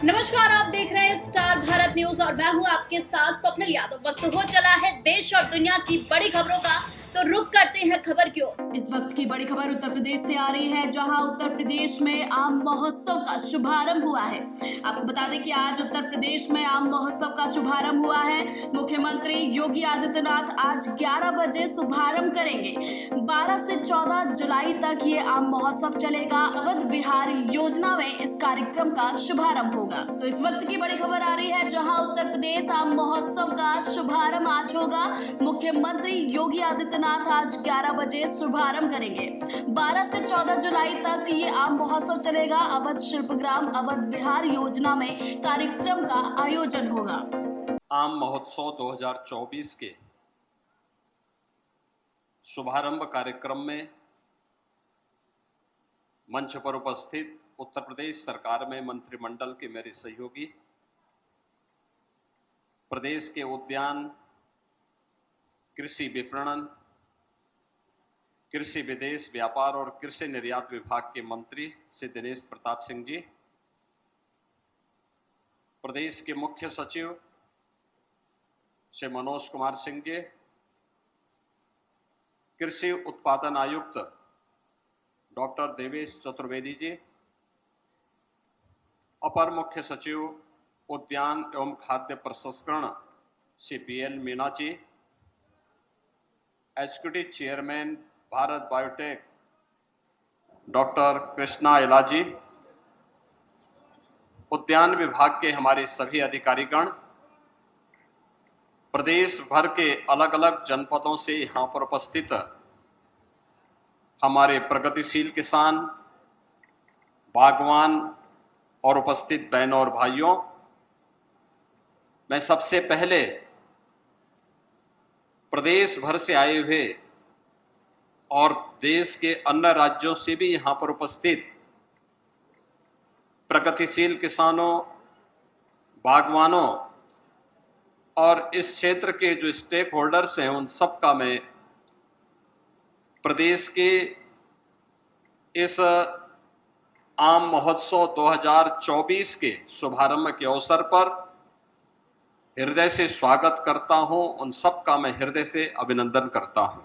नमस्कार, आप देख रहे हैं स्टार भारत न्यूज और मैं हूं आपके साथ स्वप्निल यादव। वक्त हो चला है देश और दुनिया की बड़ी खबरों का, तो रुक करते हैं खबर की ओर। इस वक्त की बड़ी खबर उत्तर प्रदेश से आ रही है, जहां उत्तर प्रदेश में आम महोत्सव का शुभारंभ हुआ है। आपको बता दें कि आज उत्तर प्रदेश में आम महोत्सव का शुभारंभ हुआ है। मुख्यमंत्री योगी आदित्यनाथ आज 11 बजे शुभारंभ करेंगे। 12 से 14 जुलाई तक ये आम महोत्सव चलेगा। अवध बिहार योजना में इस कार्यक्रम का शुभारंभ होगा। तो इस वक्त की बड़ी खबर आ रही है, जहां उत्तर प्रदेश आम महोत्सव का शुभारंभ आज होगा। मुख्यमंत्री योगी आदित्यनाथ आज 11 बजे शुभारंभ करेंगे। 12 से 14 जुलाई तक ये आम महोत्सव चलेगा। अवध शिल्पग्राम अवध विहार योजना में कार्यक्रम का आयोजन होगा। आम महोत्सव 2024 के शुभारंभ कार्यक्रम में मंच पर उपस्थित उत्तर प्रदेश सरकार में मंत्रिमंडल के मेरे सहयोगी, प्रदेश के उद्यान, कृषि विपणन, कृषि विदेश व्यापार और कृषि निर्यात विभाग के मंत्री श्री दिनेश प्रताप सिंह जी, प्रदेश के मुख्य सचिव श्री मनोज कुमार सिंह जी, कृषि उत्पादन आयुक्त डॉक्टर देवेश चतुर्वेदी जी, अपर मुख्य सचिव उद्यान एवं खाद्य प्रसंस्करण Shri BL Meena ji, executive chairman Bharat Biotech doctor Krishna इलाजी, उद्यान विभाग के हमारे सभी अधिकारीगण, प्रदेश भर के अलग अलग जनपदों से यहाँ पर उपस्थित हमारे प्रगतिशील किसान, बागवान और उपस्थित बहनों और भाइयों, मैं सबसे पहले प्रदेश भर से आए हुए और देश के अन्य राज्यों से भी यहाँ पर उपस्थित प्रगतिशील किसानों, बागवानों और इस क्षेत्र के जो स्टेक होल्डर्स हैं, उन सब का मैं प्रदेश के इस आम महोत्सव 2024 के शुभारंभ के अवसर पर हृदय से स्वागत करता हूं। उन सब का मैं हृदय से अभिनंदन करता हूं।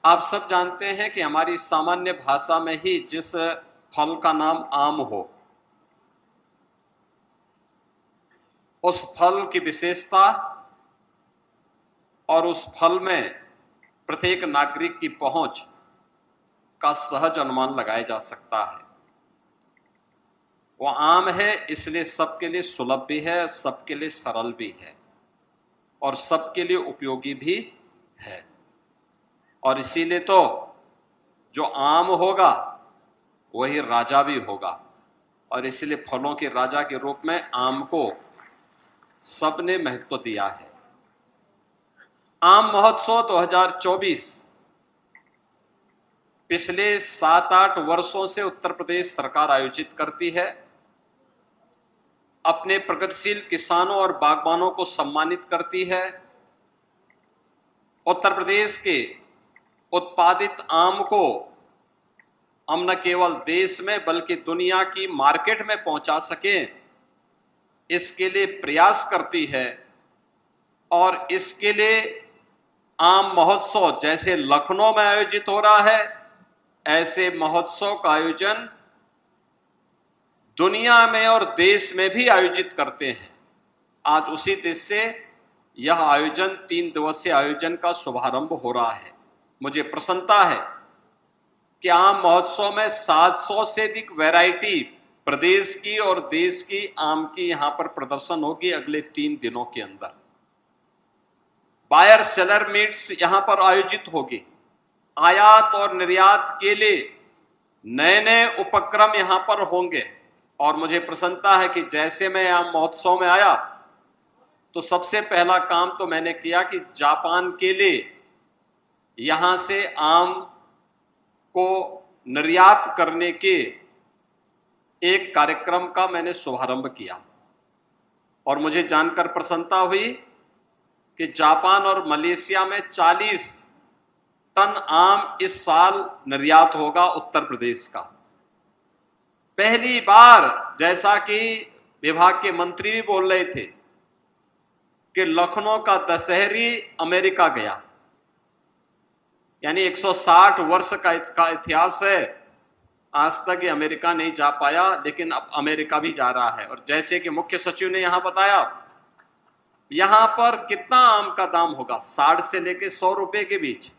आप सब जानते हैं कि हमारी सामान्य भाषा में ही जिस फल का नाम आम हो, उस फल की विशेषता और उस फल में प्रत्येक नागरिक की पहुंच का सहज अनुमान लगाया जा सकता है। वो आम है, इसलिए सबके लिए सुलभ भी है, सबके लिए सरल भी है और सबके लिए उपयोगी भी है। और इसीलिए तो जो आम होगा वही राजा भी होगा, और इसीलिए फलों के राजा के रूप में आम को सबने महत्व दिया है। आम महोत्सव 2024 पिछले 7-8 वर्षों से उत्तर प्रदेश सरकार आयोजित करती है। अपने प्रगतिशील किसानों और बागवानों को सम्मानित करती है। उत्तर प्रदेश के उत्पादित आम को हम न केवल देश में बल्कि दुनिया की मार्केट में पहुंचा सकें, इसके लिए प्रयास करती है। और इसके लिए आम महोत्सव जैसे लखनऊ में आयोजित हो रहा है, ऐसे महोत्सव का आयोजन दुनिया में और देश में भी आयोजित करते हैं। आज उसी देश से यह आयोजन 3 दिवसीय आयोजन का शुभारंभ हो रहा है। मुझे प्रसन्नता है कि आम महोत्सव में 700 से अधिक वैरायटी प्रदेश की और देश की आम की यहां पर प्रदर्शन होगी अगले 3 दिनों के अंदर। बायर सेलर मीट्स यहां पर आयोजित होगी। आयात और निर्यात के लिए नए नए उपक्रम यहां पर होंगे। और मुझे प्रसन्नता है कि जैसे मैं आम महोत्सव में आया तो सबसे पहला काम तो मैंने किया कि जापान के लिए यहां से आम को निर्यात करने के एक कार्यक्रम का मैंने शुभारंभ किया। और मुझे जानकर प्रसन्नता हुई कि जापान और मलेशिया में 40 टन आम इस साल निर्यात होगा उत्तर प्रदेश का। पहली बार, जैसा कि विभाग के मंत्री भी बोल रहे थे, कि लखनऊ का दशहरी अमेरिका गया। यानी 160 वर्ष का इतिहास है, आज तक ये अमेरिका नहीं जा पाया, लेकिन अब अमेरिका भी जा रहा है। और जैसे कि मुख्य सचिव ने यहां बताया, यहां पर कितना आम का दाम होगा, 60 से लेकर 100 रुपए के बीच।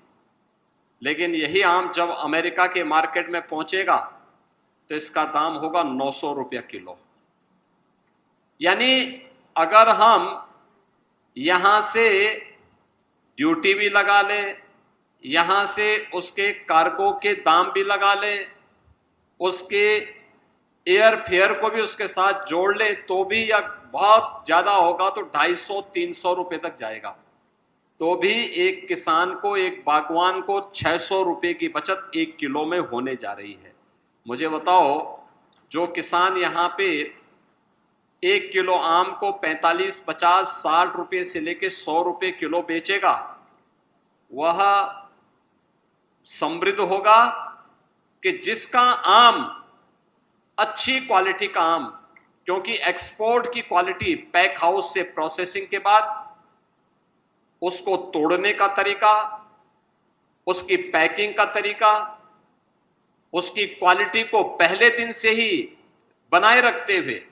लेकिन यही आम जब अमेरिका के मार्केट में पहुंचेगा तो इसका दाम होगा 900 रुपया किलो। यानी अगर हम यहां से ड्यूटी भी लगा लें, यहां से उसके कार्गो के दाम भी लगा लें, उसके एयर फेयर को भी उसके साथ जोड़ ले, तो भी या बहुत ज्यादा होगा तो 250-300 रुपए तक जाएगा। तो भी एक किसान को, एक बागवान को 600 रुपए की बचत 1 किलो में होने जा रही है। मुझे बताओ, जो किसान यहाँ पे 1 किलो आम को 45, 50, 60 रुपए से लेके 100 रुपए किलो बेचेगा, वह समृद्ध होगा कि जिसका आम अच्छी क्वालिटी का आम, क्योंकि एक्सपोर्ट की क्वालिटी पैक हाउस से प्रोसेसिंग के बाद उसको तोड़ने का तरीका, उसकी पैकिंग का तरीका, उसकी क्वालिटी को पहले दिन से ही बनाए रखते हुए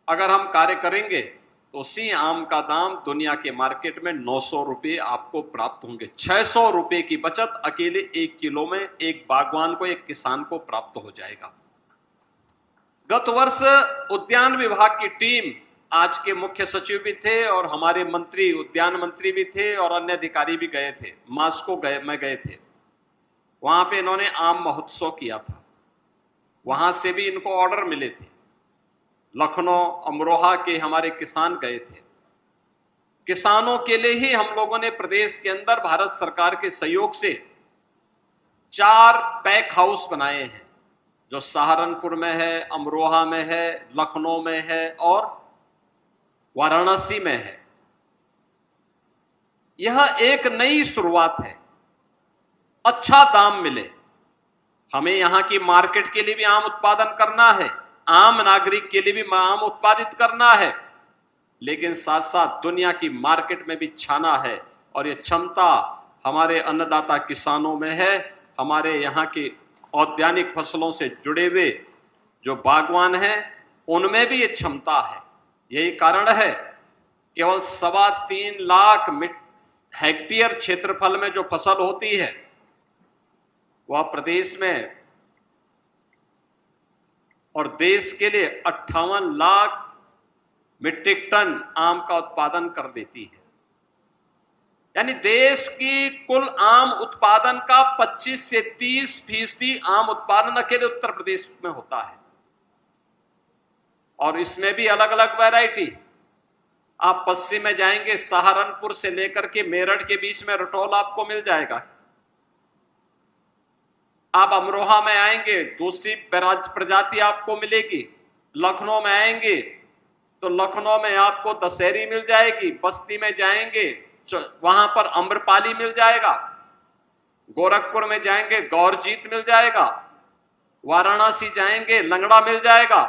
अगर हम कार्य करेंगे तो उसी आम का दाम दुनिया के मार्केट में 900 रुपए आपको प्राप्त होंगे। 600 रुपए की बचत अकेले 1 किलो में एक बागवान को, एक किसान को प्राप्त हो जाएगा। गत वर्ष उद्यान विभाग की टीम, आज के मुख्य सचिव भी थे और हमारे मंत्री, उद्यान मंत्री भी थे और अन्य अधिकारी भी गए थे, मास्को में गए थे। वहां पे इन्होंने आम महोत्सव किया था, वहां से भी इनको ऑर्डर मिले थे। लखनऊ, अमरोहा के हमारे किसान गए थे। किसानों के लिए ही हम लोगों ने प्रदेश के अंदर भारत सरकार के सहयोग से 4 पैक हाउस बनाए हैं, जो सहारनपुर में है, अमरोहा में है, लखनऊ में है और वाराणसी में है। यह एक नई शुरुआत है। अच्छा दाम मिले, हमें यहां की मार्केट के लिए भी आम उत्पादन करना है, आम नागरिक के लिए भी आम उत्पादित करना है, लेकिन साथ साथ दुनिया की मार्केट में भी छाना है। और ये क्षमता हमारे अन्नदाता किसानों में है, हमारे यहाँ की औद्यानिक फसलों से जुड़े हुए जो बागवान हैं उनमें भी ये क्षमता है। यही कारण है केवल 3.25 लाख हेक्टेयर क्षेत्रफल में जो फसल होती है वह प्रदेश में और देश के लिए 58 लाख मीट्रिक टन आम का उत्पादन कर देती है। यानी देश की कुल आम उत्पादन का 25 से 30% आम उत्पादन अकेले उत्तर प्रदेश में होता है। और इसमें भी अलग अलग वैरायटी। आप पश्चिम में जाएंगे, सहारनपुर से लेकर के मेरठ के बीच में रटौल आपको मिल जाएगा। आप अमरोहा में आएंगे, दूसरी प्रजाति आपको मिलेगी। लखनऊ में आएंगे तो लखनऊ में आपको दशहरी मिल जाएगी। बस्ती में जाएंगे वहां पर अम्रपाली मिल जाएगा। गोरखपुर में जाएंगे गौरजीत मिल जाएगा। वाराणसी जाएंगे लंगड़ा मिल जाएगा।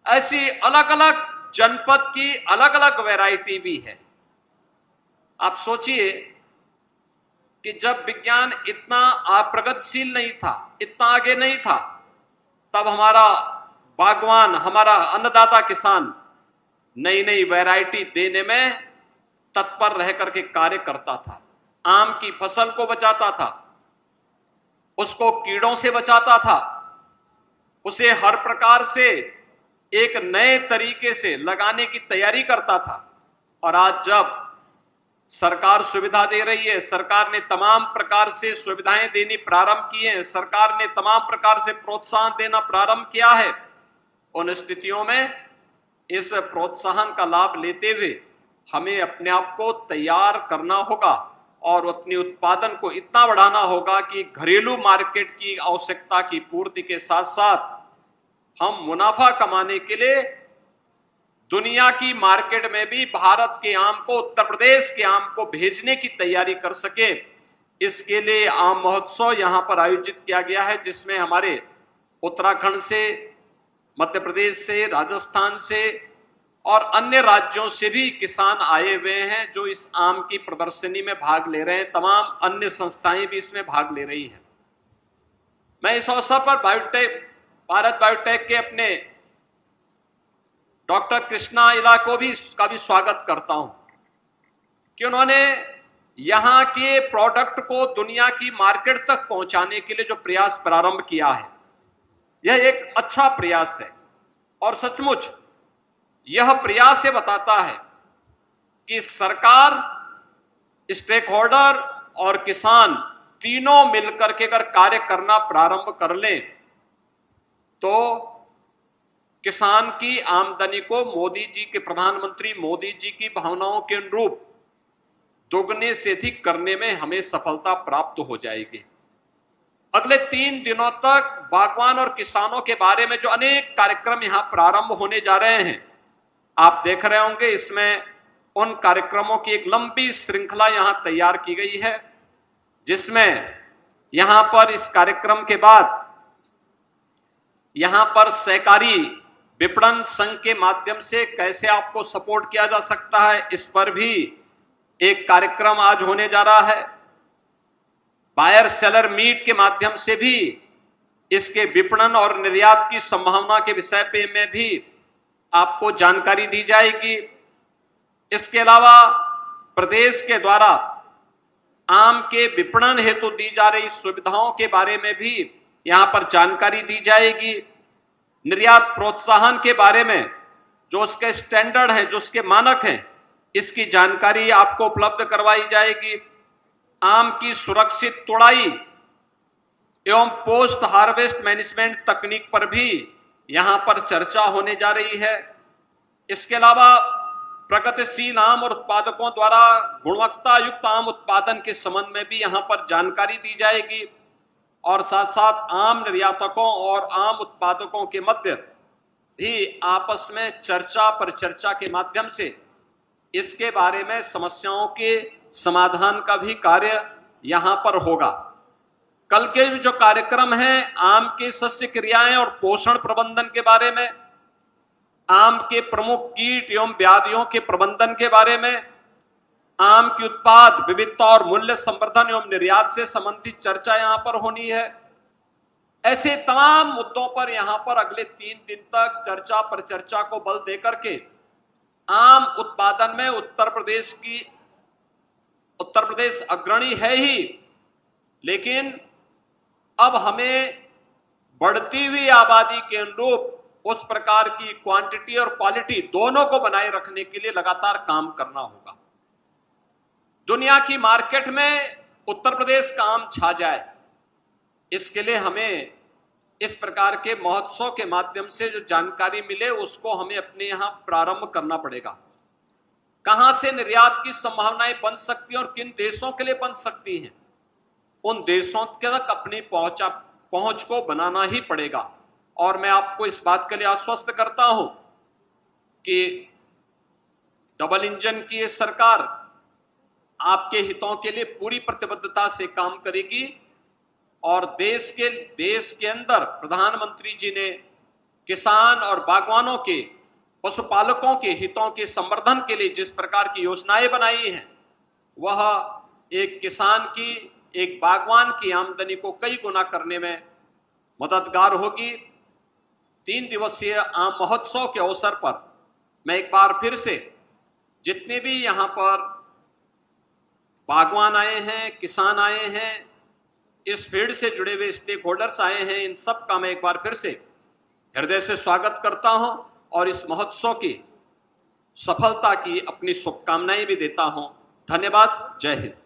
ऐसी अलग अलग जनपद की अलग अलग वैरायटी भी है। आप सोचिए कि जब विज्ञान इतना प्रगतिशील नहीं था, इतना आगे नहीं था, तब हमारा बागवान, हमारा अन्नदाता किसान नई नई वैरायटी देने में तत्पर रह करके कार्य करता था। आम की फसल को बचाता था, उसको कीड़ों से बचाता था, उसे हर प्रकार से एक नए तरीके से लगाने की तैयारी करता था। और आज जब सरकार सुविधा दे रही है, सरकार ने तमाम प्रकार से सुविधाएं देनी प्रारंभ की हैं, सरकार ने तमाम प्रकार से प्रोत्साहन देना प्रारंभ किया है, उन स्थितियों में इस प्रोत्साहन का लाभ लेते हुए हमें अपने आप को तैयार करना होगा और अपने उत्पादन को इतना बढ़ाना होगा कि घरेलू मार्केट की आवश्यकता की पूर्ति के साथ साथ हम मुनाफा कमाने के लिए दुनिया की मार्केट में भी भारत के आम को, उत्तर प्रदेश के आम को भेजने की तैयारी कर सके। इसके लिए आम महोत्सव यहां पर आयोजित किया गया है, जिसमें हमारे उत्तराखंड से, मध्य प्रदेश से, राजस्थान से और अन्य राज्यों से भी किसान आए हुए हैं जो इस आम की प्रदर्शनी में भाग ले रहे हैं। तमाम अन्य संस्थाएं भी इसमें भाग ले रही हैं। मैं इस अवसर पर भारत बायोटेक के अपने डॉक्टर कृष्णा इला को भी इसका भी स्वागत करता हूं कि उन्होंने यहां के प्रोडक्ट को दुनिया की मार्केट तक पहुंचाने के लिए जो प्रयास प्रारंभ किया है, यह एक अच्छा प्रयास है। और सचमुच यह प्रयास ये बताता है कि सरकार, स्टेक होल्डर और किसान तीनों मिलकर के अगर कार्य करना प्रारंभ कर लें तो किसान की आमदनी को मोदी जी के, प्रधानमंत्री मोदी जी की भावनाओं के अनुरूप दोगुने से अधिक करने में हमें सफलता प्राप्त हो जाएगी। अगले 3 दिनों तक बागवान और किसानों के बारे में जो अनेक कार्यक्रम यहां प्रारंभ होने जा रहे हैं, आप देख रहे होंगे। इसमें उन कार्यक्रमों की एक लंबी श्रृंखला यहां तैयार की गई है, जिसमें यहां पर इस कार्यक्रम के बाद यहां पर सहकारी विपणन संघ के माध्यम से कैसे आपको सपोर्ट किया जा सकता है, इस पर भी एक कार्यक्रम आज होने जा रहा है। बायर सेलर मीट के माध्यम से भी इसके विपणन और निर्यात की संभावना के विषय पे में भी आपको जानकारी दी जाएगी। इसके अलावा प्रदेश के द्वारा आम के विपणन हेतु दी जा रही सुविधाओं के बारे में भी यहां पर जानकारी दी जाएगी। निर्यात प्रोत्साहन के बारे में जो उसके स्टैंडर्ड हैं, जो उसके मानक हैं, इसकी जानकारी आपको उपलब्ध करवाई जाएगी। आम की सुरक्षित तुड़ाई एवं पोस्ट हार्वेस्ट मैनेजमेंट तकनीक पर भी यहां पर चर्चा होने जा रही है। इसके अलावा प्रगतिशील आम और उत्पादकों द्वारा गुणवत्ता युक्त आम उत्पादन के संबंध में भी यहां पर जानकारी दी जाएगी और साथ साथ आम निर्यातकों और आम उत्पादकों के मध्य भी आपस में चर्चा परिचर्चा के माध्यम से इसके बारे में समस्याओं के समाधान का भी कार्य यहां पर होगा। कल के जो कार्यक्रम हैं, आम के सस्य क्रियाएं और पोषण प्रबंधन के बारे में, आम के प्रमुख कीट एवं व्याधियों के प्रबंधन के बारे में, आम की उत्पाद विविधता और मूल्य संवर्धन एवं निर्यात से संबंधित चर्चा यहां पर होनी है। ऐसे तमाम मुद्दों पर यहां पर अगले 3 दिन तक चर्चा परिचर्चा को बल देकर के आम उत्पादन में उत्तर प्रदेश अग्रणी है ही, लेकिन अब हमें बढ़ती हुई आबादी के अनुरूप उस प्रकार की क्वांटिटी और क्वालिटी दोनों को बनाए रखने के लिए लगातार काम करना होगा। दुनिया की मार्केट में उत्तर प्रदेश का आम छा जाए, इसके लिए हमें इस प्रकार के महोत्सव के माध्यम से जो जानकारी मिले उसको हमें अपने यहां प्रारंभ करना पड़ेगा। कहां से निर्यात की संभावनाएं बन सकती हैं और किन देशों के लिए बन सकती हैं, उन देशों तक अपनी पहुंच को बनाना ही पड़ेगा। और मैं आपको इस बात के लिए आश्वस्त करता हूं कि डबल इंजन की ये सरकार आपके हितों के लिए पूरी प्रतिबद्धता से काम करेगी और देश के अंदर प्रधानमंत्री जी ने किसान और बागवानों के, पशुपालकों के हितों के संवर्धन के लिए जिस प्रकार की योजनाएं बनाई हैं, वह एक किसान की, एक बागवान की आमदनी को कई गुना करने में मददगार होगी। 3 दिवसीय आम महोत्सव के अवसर पर मैं एक बार फिर से जितने भी यहां पर बागवान आए हैं, किसान आए हैं, इस फील्ड से जुड़े हुए स्टेक होल्डर्स आए हैं, इन सब का मैं एक बार फिर से हृदय से स्वागत करता हूं और इस महोत्सव की सफलता की अपनी शुभकामनाएं भी देता हूं। धन्यवाद। जय हिंद।